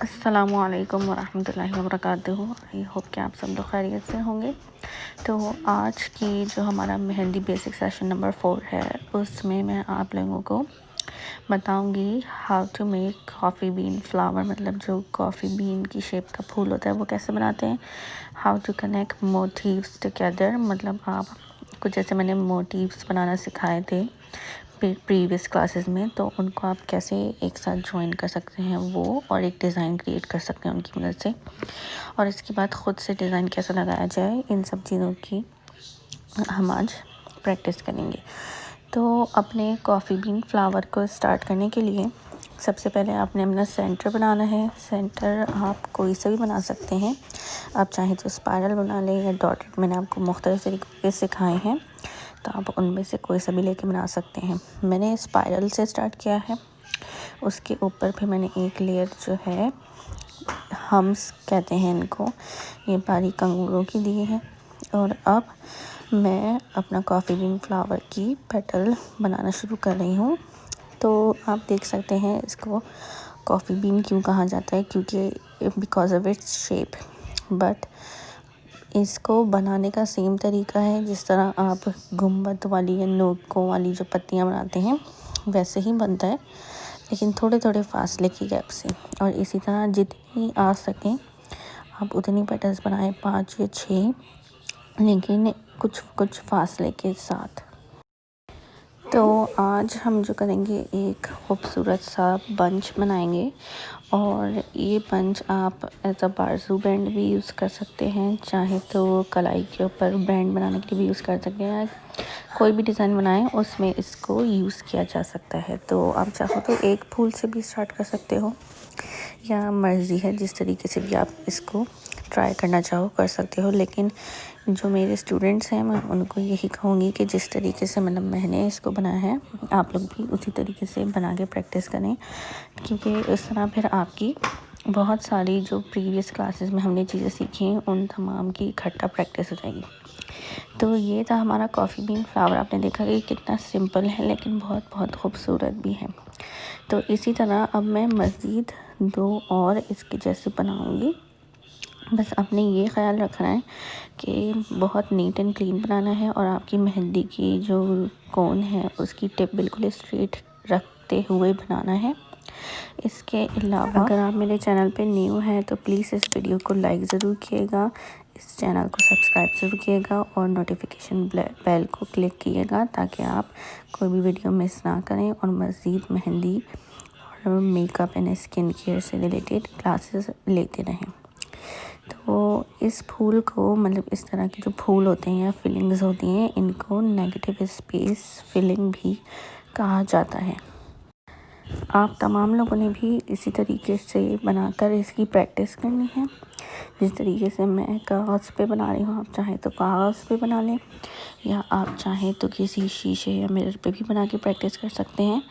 अस्सलामुअलैकुम वरहमतुल्लाहि वबरकातुहू। I hope कि आप सब लोग खैरियत से होंगे। तो आज की जो हमारा मेहंदी बेसिक सेशन नंबर 4 है, उसमें मैं आप लोगों को बताऊंगी how to make coffee bean flower, मतलब जो कॉफ़ी बीन की शेप का फूल होता है वो कैसे बनाते हैं। How to connect motives together, मतलब आप कुछ जैसे मैंने मोटिव्स बनाना सिखाए थे प्रीवियस क्लासेस में, तो उनको आप कैसे एक साथ ज्वाइन कर सकते हैं वो, और एक डिज़ाइन क्रिएट कर सकते हैं उनकी मदद से। और इसके बाद ख़ुद से डिज़ाइन कैसे लगाया जाए, इन सब चीज़ों की हम आज प्रैक्टिस करेंगे। तो अपने कॉफ़ी बीन फ्लावर को स्टार्ट करने के लिए सबसे पहले आपने अपना सेंटर बनाना है। सेंटर आप कोई से भी बना सकते हैं, आप चाहें तो स्पायरल बना लें या डॉटेड, मैंने आपको मुख्तलिफ तरीके सिखाए हैं, तो आप उनमें से कोई सा भी लेके बना सकते हैं। मैंने स्पायरल से स्टार्ट किया है, उसके ऊपर फिर मैंने एक लेयर जो है, हम्स कहते हैं इनको, ये बारीक अंगूरों की दी है। और अब मैं अपना कॉफ़ी बीन फ्लावर की पेटल बनाना शुरू कर रही हूँ। तो आप देख सकते हैं इसको कॉफ़ी बीन क्यों कहा जाता है, क्योंकि because of its shape. But इसको बनाने का सेम तरीका है जिस तरह आप गुम्बद वाली या नोकों वाली जो पत्तियाँ बनाते हैं वैसे ही बनता है, लेकिन थोड़े थोड़े फासले की गैप से। और इसी तरह जितनी आ सकें आप उतनी पेटल्स बनाएं, 5 या 6, लेकिन कुछ कुछ फासले के साथ। तो आज हम जो करेंगे, एक खूबसूरत सा बंच बनाएंगे, और ये बंच आप एज अ बाजू बैंड भी यूज़ कर सकते हैं, चाहे तो कलाई के ऊपर बैंड बनाने के लिए भी यूज़ कर सकते हैं। कोई भी डिज़ाइन बनाएं उसमें इसको यूज़ किया जा सकता है। तो आप चाहो तो एक फूल से भी स्टार्ट कर सकते हो, या मर्ज़ी है जिस तरीके से भी आप इसको ट्राई करना चाहो कर सकते हो। लेकिन जो मेरे स्टूडेंट्स हैं, मैं उनको यही कहूँगी कि जिस तरीके से मतलब मैंने इसको बनाया है, आप लोग भी उसी तरीके से बना के प्रैक्टिस करें, क्योंकि इस तरह फिर आपकी बहुत सारी जो प्रीवियस क्लासेस में हमने चीज़ें सीखी हैं उन तमाम की इकट्ठा प्रैक्टिस हो जाएगी। तो ये था हमारा कॉफ़ी बीन फ्लावर। आपने देखा कि कितना सिंपल है लेकिन बहुत बहुत खूबसूरत भी है। तो इसी तरह अब मैं मज़ीद 2 और इसके जैसे बनाऊँगी। बस आपने ये ख़्याल रखना है कि बहुत नीट एंड क्लीन बनाना है, और आपकी मेहंदी की जो कोन है उसकी टिप बिल्कुल स्ट्रेट रखते हुए बनाना है। इसके अलावा अगर आप मेरे चैनल पे न्यू हैं तो प्लीज़ इस वीडियो को लाइक ज़रूर कीजिएगा, इस चैनल को सब्सक्राइब ज़रूर कीजिएगा, और नोटिफिकेशन बेल को क्लिक कीजिएगा ताकि आप कोई भी वीडियो मिस ना करें, और मज़ीद मेहंदी और मेकअप एंड स्किन केयर से रिलेटेड क्लासेस लेते रहें। तो इस फूल को, मतलब इस तरह के जो फूल होते हैं या फिलिंग्स होती हैं, इनको नेगेटिव स्पेस फिलिंग भी कहा जाता है। आप तमाम लोगों ने भी इसी तरीके से बनाकर इसकी प्रैक्टिस करनी है। जिस तरीके से मैं कागज़ पे बना रही हूँ, आप चाहें तो कागज़ पे बना लें, या आप चाहें तो किसी शीशे या मिरर पे भी बना के प्रैक्टिस कर सकते हैं।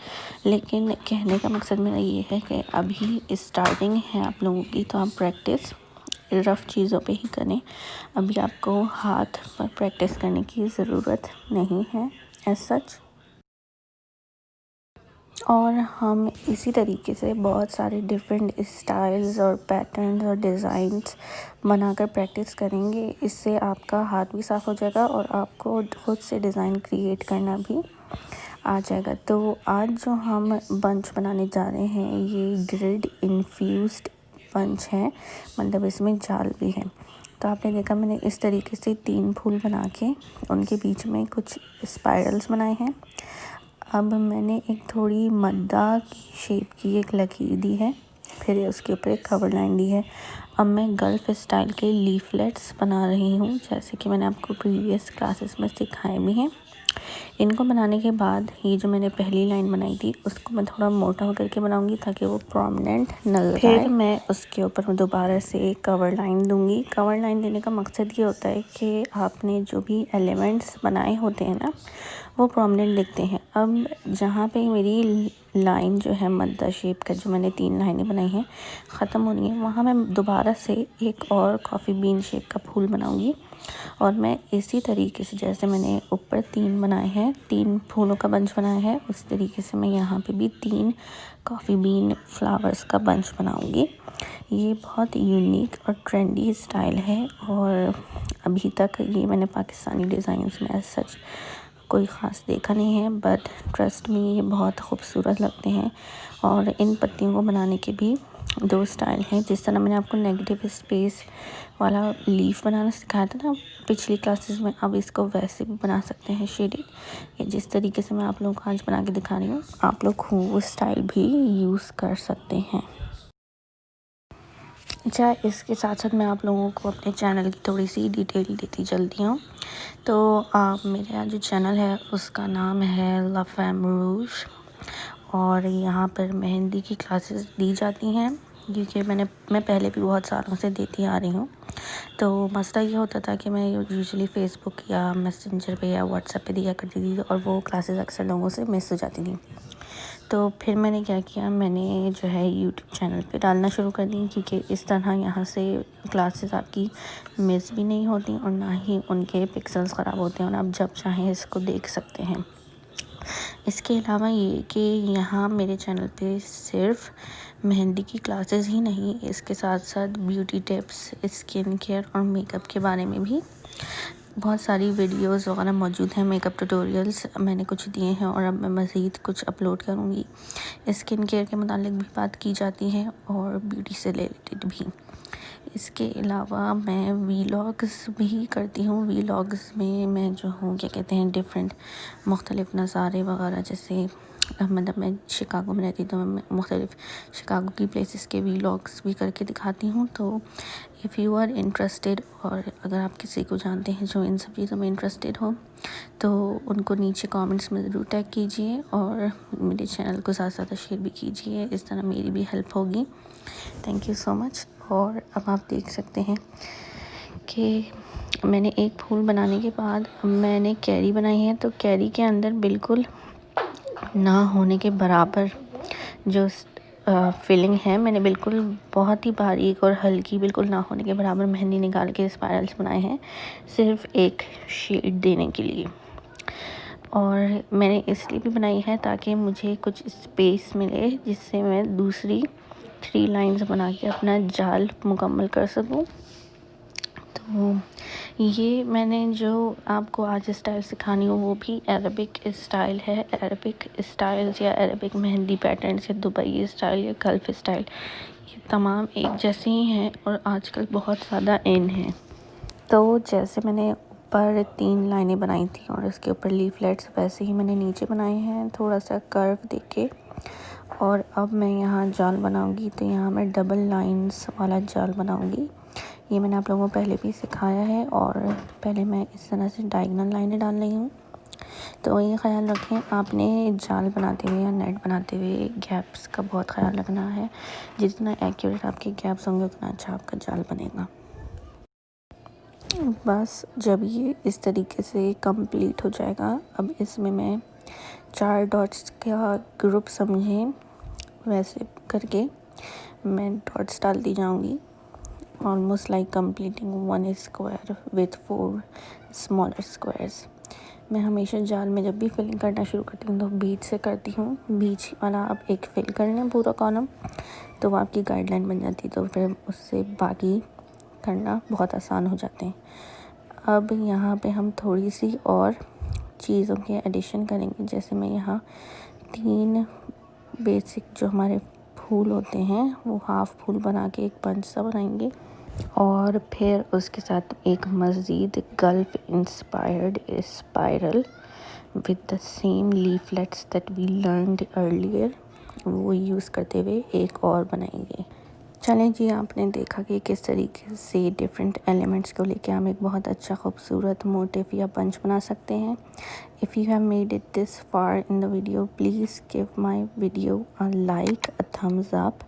लेकिन कहने का मकसद मेरा ये है कि अभी स्टार्टिंग है आप लोगों की, तो आप प्रैक्टिस रफ़ चीज़ों पे ही करें। अभी आपको हाथ पर प्रैक्टिस करने की ज़रूरत नहीं है एज सच। और हम इसी तरीके से बहुत सारे डिफरेंट स्टाइल्स और पैटर्न्स और डिज़ाइंस बनाकर प्रैक्टिस करेंगे। इससे आपका हाथ भी साफ़ हो जाएगा और आपको खुद से डिज़ाइन क्रिएट करना भी आ जाएगा। तो आज जो हम बंच बनाने जा रहे हैं, ये ग्रिड इन्फ्यूज़्ड बंच है, मतलब इसमें जाल भी है। तो आपने देखा मैंने इस तरीके से 3 फूल बना के उनके बीच में कुछ स्पाइरल्स बनाए हैं। अब मैंने एक थोड़ी मद्दा की शेप की एक लकीर दी है, फिर उसके ऊपर एक कवर लाइन दी है। अब मैं गल्फ़ स्टाइल के लीफलेट्स बना रही हूँ, जैसे कि मैंने आपको प्रीवियस क्लासेस में सिखाए भी हैं। इनको बनाने के बाद ये जो मैंने पहली लाइन बनाई थी उसको मैं थोड़ा मोटा करके बनाऊंगी ताकि वो प्रोमिनेंट नज़र आए। फिर मैं उसके ऊपर दोबारा से कवर लाइन दूंगी। कवर लाइन देने का मकसद ये होता है कि आपने जो भी एलिमेंट्स बनाए होते हैं ना, वो प्रोमिनेंट दिखते हैं। अब जहाँ पे मेरी लाइन जो है मद्दा शेप का, जो मैंने 3 लाइनें बनाई हैं, ख़त्म हो रही हैं, वहाँ मैं दोबारा से एक और कॉफ़ी बीन शेप का फूल बनाऊँगी। और मैं इसी तरीके से, जैसे मैंने ऊपर 3 बनाए हैं, 3 फूलों का बंच बनाया है, उस तरीके से मैं यहाँ पे भी 3 कॉफ़ी बीन फ्लावर्स का बंच बनाऊँगी। ये बहुत यूनिक और ट्रेंडी स्टाइल है और अभी तक ये मैंने पाकिस्तानी डिज़ाइंस में एज़ सच कोई ख़ास देखा नहीं है, बट ट्रस्ट मी ये बहुत खूबसूरत लगते हैं। और इन पत्तियों को बनाने के भी 2 स्टाइल हैं। जिस तरह मैंने आपको नेगेटिव स्पेस वाला लीफ बनाना सिखाया था ना पिछली क्लासेस में, अब इसको वैसे भी बना सकते हैं शेडेड, या जिस तरीके से मैं आप लोगों को आज बना के दिखा रही हूँ, आप लोग वो स्टाइल भी यूज़ कर सकते हैं। अच्छा, इसके साथ साथ मैं आप लोगों को अपने चैनल की थोड़ी सी डिटेल देती चलती हूँ। तो मेरा जो चैनल है उसका नाम है ला फेम रूज, और यहाँ पर मेहंदी की क्लासेस दी जाती हैं, क्योंकि मैं पहले भी बहुत सालों से देती आ रही हूँ। तो मसला ये होता था कि मैं यूजुअली फ़ेसबुक या मैसेंजर पे या व्हाट्सएप पे दिया करती थी, और वो क्लासेस अक्सर लोगों से मिस हो जाती थी। तो फिर मैंने क्या किया, मैंने जो है यूट्यूब चैनल पे डालना शुरू कर दी, क्योंकि इस तरह यहाँ से क्लासेस आपकी मिस भी नहीं होती और ना ही उनके पिक्सेल्स ख़राब होते हैं, और आप जब चाहें इसको देख सकते हैं। इसके अलावा ये कि यहाँ मेरे चैनल पे सिर्फ मेहंदी की क्लासेस ही नहीं, इसके साथ साथ ब्यूटी टिप्स, स्किन केयर और मेकअप के बारे में भी बहुत सारी वीडियोस वगैरह मौजूद हैं। मेकअप ट्यूटोरियल्स मैंने कुछ दिए हैं, और अब मैं मज़ीद कुछ अपलोड करूँगी। स्किन केयर के मुतालिक भी बात की जाती है और ब्यूटी से रिलेटेड भी। इसके अलावा मैं वीलॉग्स भी करती हूँ। वीलॉग्स में मैं जो हूँ क्या कहते हैं, डिफरेंट मुख्तलिफ़ नज़ारे वगैरह, जैसे मतलब मैं शिकागो में रहती, तो मैं मुख्तलिफ़ शिकागो की प्लेसेस के वीलॉग्स भी करके दिखाती हूँ। तो इफ़ यू आर इंटरेस्टेड, और अगर आप किसी को जानते हैं जो इन सब चीज़ों में इंटरेस्टेड हो, तो उनको नीचे कमेंट्स में ज़रूर टैग कीजिए और मेरे चैनल को ज़्यादा से ज़्यादा शेयर भी कीजिए, इस तरह मेरी भी हेल्प होगी। Thank you so much. और अब आप देख सकते हैं कि मैंने एक फूल बनाने के बाद मैंने कैरी बनाई है, तो कैरी के अंदर बिल्कुल ना होने के बराबर जो फिलिंग है, मैंने बिल्कुल बहुत ही बारीक और हल्की, बिल्कुल ना होने के बराबर मेहंदी निकाल के स्पाइरल्स बनाए हैं, सिर्फ एक शेड देने के लिए। और मैंने इसलिए भी बनाई है ताकि मुझे कुछ स्पेस मिले, जिससे मैं दूसरी 3 लाइंस बना के अपना जाल मुकम्मल कर सकूं। तो ये मैंने जो आपको आज स्टाइल सिखानी हो, वो भी अरबिक स्टाइल है। अरबिक स्टाइल्स या अरबिक मेहंदी पैटर्न्स या दुबई स्टाइल या गल्फ़ स्टाइल, ये तमाम एक जैसे ही हैं और आजकल बहुत ज़्यादा इन हैं। तो जैसे मैंने ऊपर 3 लाइनें बनाई थी और इसके ऊपर लीफलेट्स, वैसे ही मैंने नीचे बनाए हैं, थोड़ा सा कर्व देके। और अब मैं यहाँ जाल बनाऊँगी, तो यहाँ मैं डबल लाइंस वाला जाल बनाऊँगी। ये मैंने आप लोगों को पहले भी सिखाया है, और पहले मैं इस तरह से डायगोनल लाइनें डाल रही हूँ। तो ये ख़्याल रखें, आपने जाल बनाते हुए या नेट बनाते हुए गैप्स का बहुत ख़्याल रखना है। जितना एक्यूरेट आपके गैप्स होंगे, उतना अच्छा आपका जाल बनेगा। बस जब ये इस तरीके से कंप्लीट हो जाएगा, अब इसमें मैं 4 डॉट्स का ग्रुप समझें वैसे करके मैं डॉट्स डालती जाऊँगी, almost like completing 1 square with 4 smaller squares. मैं हमेशा जाल में जब भी फिलिंग करना शुरू करती हूँ तो बीच से करती हूँ। बीच वाला आप एक फिल कर लें पूरा कॉलम, तो वो आपकी गाइडलाइन बन जाती है, तो फिर उससे बाकी करना बहुत आसान हो जाते हैं। अब यहाँ पे हम थोड़ी सी और चीज़ों के एडिशन करेंगे। जैसे मैं यहाँ 3 बेसिक जो हमारे फूल होते हैं, वो हाफ़ फूल बना के एक बंच सा बनाएंगे, और फिर उसके साथ एक मज़ीद gulf inspired spiral with the same leaflets that we learned earlier, वो यूज़ करते हुए एक और बनाएंगे। चलें जी, आपने देखा कि किस तरीके से डिफरेंट एलिमेंट्स को लेके हम एक बहुत अच्छा खूबसूरत मोटिव या बंच बना सकते हैं। If you have made it this far in the video, please give my video a like, a thumbs up,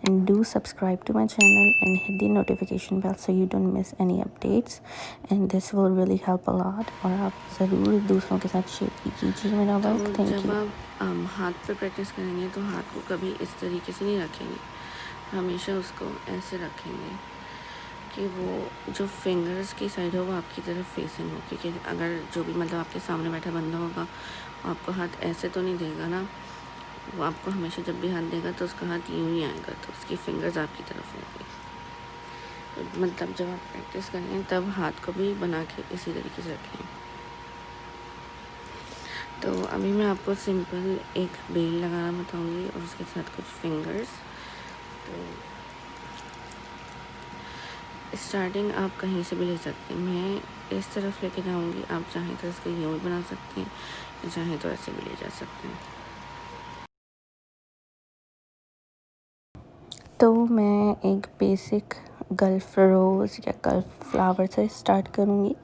and do subscribe to my channel and hit the notification bell so you don't miss any updates, and this will really help a lot. और आप ज़रूर दूसरों के साथ share भी कीजिए मेरा work. Thank you. जब आप हाथ पे प्रैक्टिस करेंगे तो हाथ को कभी इस तरीके से नहीं रखेंगे, हमेशा उसको ऐसे रखेंगे कि वो जो फिंगर्स की साइड हो वो आपकी तरफ फेसिंग हो, क्योंकि अगर जो भी मतलब आपके सामने बैठा बंदा होगा आपको हाथ ऐसे तो नहीं देगा ना, वो आपको हमेशा जब भी हाथ देगा तो उसका हाथ यूँ ही आएगा, तो उसकी फिंगर्स आपकी तरफ होंगी। तो मतलब जब आप प्रैक्टिस करें तब हाथ को भी बना के इसी तरीके से रखें। तो अभी मैं आपको सिंपल एक बेल लगाना बताऊँगी और उसके साथ कुछ फिंगर्स। तो स्टार्टिंग आप कहीं से भी ले सकते हैं, मैं इस तरफ लेके जाऊंगी, आप चाहें तो इसको यूँ भी बना सकते हैं या चाहें तो ऐसे भी ले जा सकते हैं। तो मैं एक बेसिक गल्फ रोज़ या गल्फ फ्लावर से स्टार्ट करूंगी,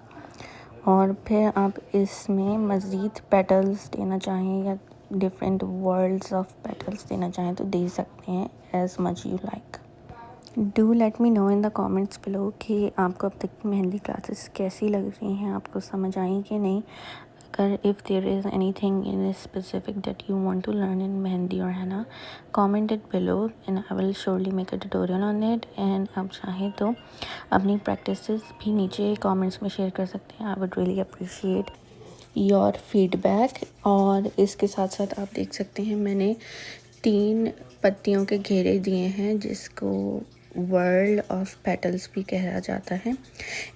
और फिर आप इसमें मज़ीद पेटल्स देना चाहें या डिफरेंट वर्ल्ड्स ऑफ पेटल्स देना चाहें तो दे सकते हैं, as much you like. Do let me know in the comments below कि आपको अब तक की मेहंदी क्लासेस कैसी लग रही हैं, आपको समझ आई कि नहीं। अगर if there is anything in specific that you want to learn in mehndi और henna, comment it below and I will surely make a tutorial on it. And आप चाहें तो अपनी प्रैक्टिसेस भी नीचे कमेंट्स में शेयर कर सकते हैं। I would really appreciate your feedback. और इसके साथ साथ आप देख सकते हैं मैंने 3 पत्तियों के घेरे दिए हैं, जिसको वर्ल्ड ऑफ पेटल्स भी कहा जाता है।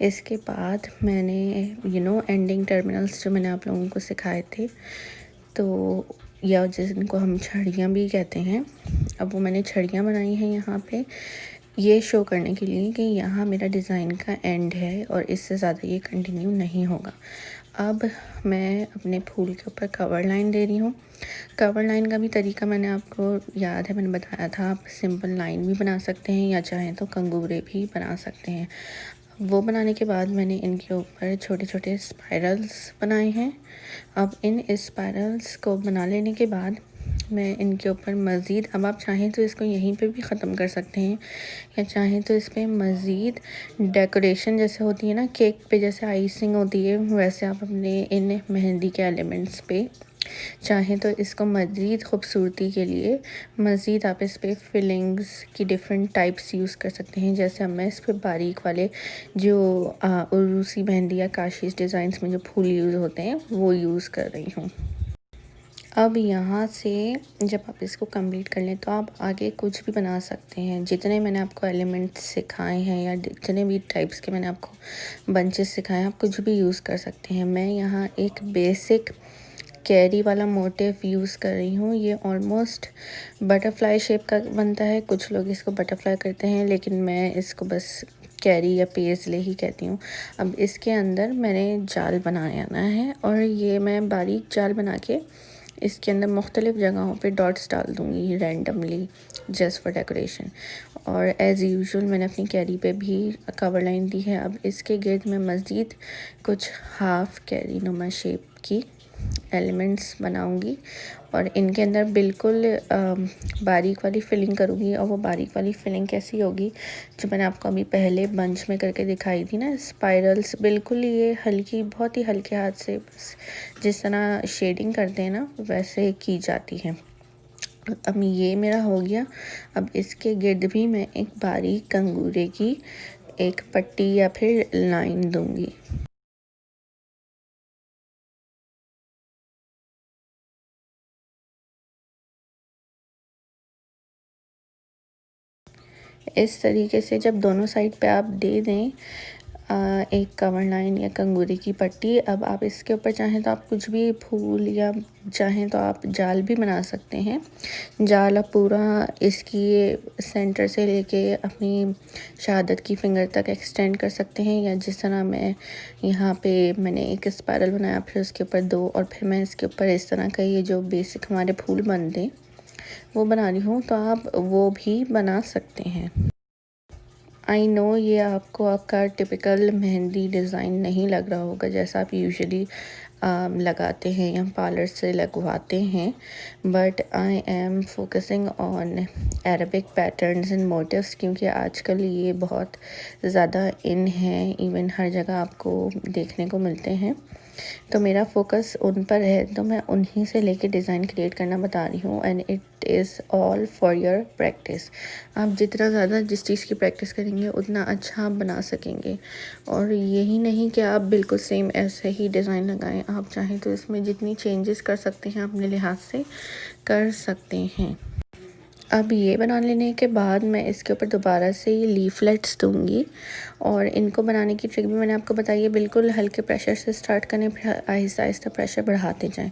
इसके बाद मैंने एंडिंग टर्मिनल्स जो मैंने आप लोगों को सिखाए थे, तो या जिनको हम छड़ियाँ भी कहते हैं, अब वो मैंने छड़ियाँ बनाई हैं यहाँ पे, ये शो करने के लिए कि यहाँ मेरा डिज़ाइन का एंड है और इससे ज़्यादा ये कंटिन्यू नहीं होगा। अब मैं अपने फूल के ऊपर कवर लाइन दे रही हूँ। कवर लाइन का भी तरीका मैंने आपको याद है, मैंने बताया था। आप सिंपल लाइन भी बना सकते हैं या चाहें तो कंगूरे भी बना सकते हैं। वो बनाने के बाद मैंने इनके ऊपर छोटे छोटे स्पाइरल्स बनाए हैं। अब इन स्पाइरल्स को बना लेने के बाद मैं इनके ऊपर मज़ीद, अब आप चाहें तो इसको यहीं पे भी ख़त्म कर सकते हैं या चाहें तो इस पर मज़ीद डेकोरेशन जैसे होती है ना, केक पे जैसे आइसिंग होती है, वैसे आप अपने इन मेहंदी के एलिमेंट्स पे चाहें तो इसको मज़ीद खूबसूरती के लिए मज़ीद आप इस पर फिलिंग्स की डिफरेंट टाइप्स यूज़ कर सकते हैं। जैसे अब मैं इस पर बारीक वाले जो उर्रूसी मेहंदी या काशीज़ डिज़ाइंस में जो फूल यूज़ होते हैं वो यूज़ कर रही हूँ। अब यहाँ से जब आप इसको कंप्लीट कर लें तो आप आगे कुछ भी बना सकते हैं। जितने मैंने आपको एलिमेंट्स सिखाए हैं या जितने भी टाइप्स के मैंने आपको बंचेस सिखाए हैं, आप कुछ भी यूज़ कर सकते हैं। मैं यहाँ एक बेसिक कैरी वाला मोटिव यूज़ कर रही हूँ। ये ऑलमोस्ट बटरफ्लाई शेप का बनता है, कुछ लोग इसको बटरफ्लाई करते हैं, लेकिन मैं इसको बस कैरी या पेसले ही कहती हूँ। अब इसके अंदर मैंने जाल बनाना है और ये मैं बारीक जाल बना के इसके अंदर मुख्तलिफ़ जगहों पे डॉट्स डाल दूँगी रैंडमली, जस्ट फॉर डेकोरेशन। और एज़ यूजुअल मैंने अपनी कैरी पे भी कवर लाइन दी है। अब इसके गिर्द मैं मज़ीद कुछ हाफ़ कैरी नुमा शेप की एलिमेंट्स बनाऊंगी और इनके अंदर बिल्कुल बारीक वाली फिलिंग करूँगी। और वो बारीक वाली फिलिंग कैसी होगी, जो मैंने आपको अभी पहले बंच में करके दिखाई थी ना, स्पाइरल्स, बिल्कुल ये हल्की, बहुत ही हल्के हाथ से बस जिस तरह शेडिंग करते हैं ना वैसे की जाती है। अब ये मेरा हो गया। अब इसके गिर्द भी मैं एक बारीक कंगूरे की एक पट्टी या फिर लाइन दूंगी। इस तरीके से जब दोनों साइड पे आप दे दें एक कवर लाइन या कंगूरे की पट्टी, अब आप इसके ऊपर चाहें तो आप कुछ भी फूल या चाहें तो आप जाल भी बना सकते हैं। जाल आप पूरा इसकी सेंटर से लेके अपनी शहादत की फिंगर तक एक्सटेंड कर सकते हैं, या जिस तरह मैं यहाँ पे मैंने एक स्पाइरल बनाया, फिर उसके ऊपर 2 और फिर मैं इसके ऊपर इस तरह का ये जो बेसिक हमारे फूल बनते हैं वो बना रही हूँ, तो आप वो भी बना सकते हैं। आई नो ये आपको आपका टिपिकल मेहंदी डिज़ाइन नहीं लग रहा होगा जैसा आप यूजुअली लगाते हैं या पार्लर से लगवाते हैं, but I am focusing on Arabic patterns and motives क्योंकि आजकल ये बहुत ज़्यादा इन है, इवन हर जगह आपको देखने को मिलते हैं। तो मेरा फोकस उन पर है, तो मैं उन्हीं से लेके डिज़ाइन क्रिएट करना बता रही हूँ। And it is all for your practice. आप जितना ज़्यादा जिस चीज़ की प्रैक्टिस करेंगे उतना अच्छा आप बना सकेंगे। और यही नहीं कि आप बिल्कुल सेम ऐसे ही डिज़ाइन लगाएं, आप चाहें तो इसमें जितनी चेंजेस कर सकते हैं अपने लिहाज से कर सकते हैं। अब ये बना लेने के बाद मैं इसके ऊपर दोबारा से ये लीफलेट्स दूंगी। और इनको बनाने की ट्रिक भी मैंने आपको बताई है, बिल्कुल हल्के प्रेशर से स्टार्ट करें, फिर आहिस्ता आहिस्ता प्रेशर बढ़ाते जाएं।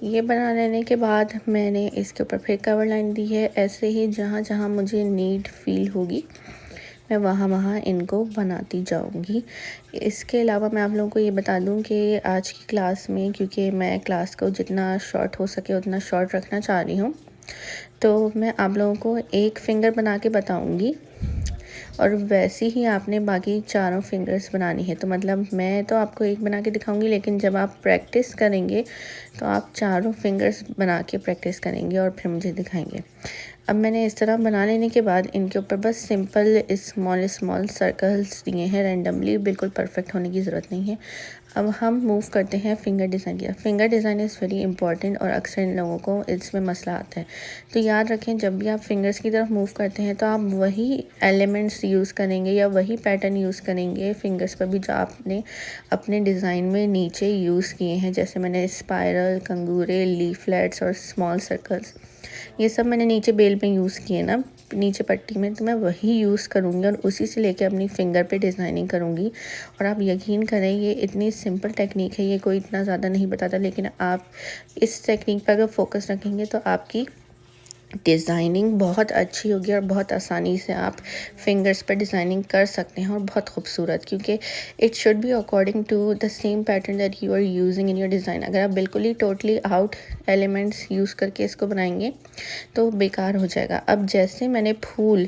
ये बना लेने के बाद मैंने इसके ऊपर फिर कवर लाइन दी है। ऐसे ही जहाँ जहाँ मुझे नीड फील होगी मैं वहाँ वहाँ इनको बनाती जाऊँगी। इसके अलावा मैं आप लोगों को ये बता दूँ कि आज की क्लास में, क्योंकि मैं क्लास को जितना शॉर्ट हो सके उतना शॉर्ट रखना चाह रही हूँ, तो मैं आप लोगों को एक फ़िंगर बना के बताऊंगी और वैसे ही आपने बाकी चारों फिंगर्स बनानी है। तो मतलब मैं तो आपको एक बना के दिखाऊंगी, लेकिन जब आप प्रैक्टिस करेंगे तो आप चारों फिंगर्स बना के प्रैक्टिस करेंगे और फिर मुझे दिखाएंगे। अब मैंने इस तरह बना लेने के बाद इनके ऊपर बस सिंपल स्मॉल स्मॉल सर्कल्स दिए हैं रैंडमली, बिल्कुल परफेक्ट होने की ज़रूरत नहीं है। अब हम मूव करते हैं फिंगर डिज़ाइन की। Finger design is very important और अक्सर इन लोगों को इसमें मसला आता है। तो याद रखें, जब भी आप फिंगर्स की तरफ मूव करते हैं तो आप वही एलिमेंट्स यूज़ करेंगे या वही पैटर्न यूज़ करेंगे फिंगर्स पर भी जो आपने अपने डिज़ाइन में नीचे यूज़ किए हैं। जैसे मैंने स्पायरल, कंगूरे, लीफलेट्स और स्मॉल सर्कल्स, ये सब मैंने नीचे बेल में यूज़ किए ना, नीचे पट्टी में, तो मैं वही यूज़ करूँगी और उसी से लेके अपनी फ़िंगर पे डिज़ाइनिंग करूँगी। और आप यकीन करें ये इतनी सिंपल टेक्निक है, ये कोई इतना ज़्यादा नहीं बताता, लेकिन आप इस टेक्निक पर अगर फोकस रखेंगे तो आपकी डिज़ाइनिंग बहुत अच्छी होगी और बहुत आसानी से आप फिंगर्स पर डिज़ाइनिंग कर सकते हैं और बहुत खूबसूरत, क्योंकि it should be according to the same pattern that you are using in your design. अगर आप बिल्कुल ही टोटली आउट एलिमेंट्स यूज़ करके इसको बनाएंगे तो बेकार हो जाएगा। अब जैसे मैंने फूल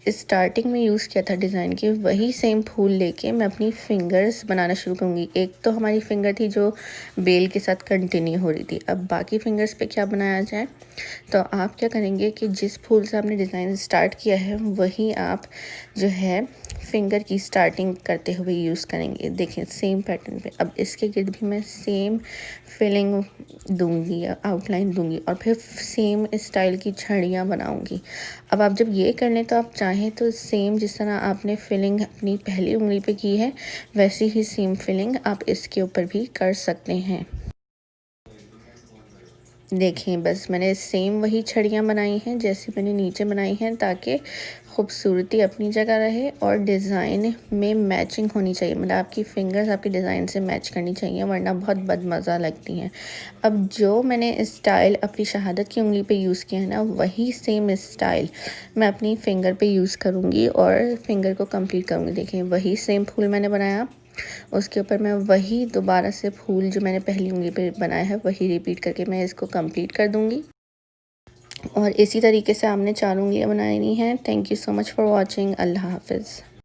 स्टार्टिंग में यूज़ किया था डिज़ाइन के, वही सेम फूल लेके मैं अपनी फिंगर्स बनाना शुरू करूँगी। एक तो हमारी फिंगर थी जो बेल के साथ कंटिन्यू हो रही थी, अब बाकी फिंगर्स पे क्या बनाया जाए। तो आप क्या करेंगे कि जिस फूल से आपने डिज़ाइन स्टार्ट किया है वही आप जो है फिंगर की स्टार्टिंग करते हुए यूज़ करेंगे। देखें सेम पैटर्न पे। अब इसके गिर्द भी मैं सेम फिलिंग दूंगी या आउटलाइन दूंगी और फिर सेम स्टाइल की छड़ियाँ बनाऊंगी। अब आप जब ये कर लें तो आप चाहें तो सेम जिस तरह आपने फिलिंग अपनी पहली उंगली पे की है वैसी ही सेम फिलिंग आप इसके ऊपर भी कर सकते हैं। देखें बस मैंने सेम वही छड़ियाँ बनाई हैं जैसे मैंने नीचे बनाई हैं, ताकि खूबसूरती अपनी जगह रहे और डिज़ाइन में मैचिंग होनी चाहिए। मतलब आपकी फिंगर्स आपके डिज़ाइन से मैच करनी चाहिए, वरना बहुत बदमज़ा लगती हैं। अब जो मैंने स्टाइल अपनी शहादत की उंगली पे यूज़ किया है ना, वही सेम स्टाइल मैं अपनी फिंगर पे यूज़ करूँगी और फिंगर को कंप्लीट करूँगी। देखें वही सेम फूल मैंने बनाया, उसके ऊपर मैं वही दोबारा से फूल जो मैंने पहली उंगली पे बनाया है वही रिपीट करके मैं इसको कंप्लीट कर दूँगी। और इसी तरीके से आपने चारों उंगलियाँ बनानी हैं। Thank you so much for watching. अल्लाह हाफिज़।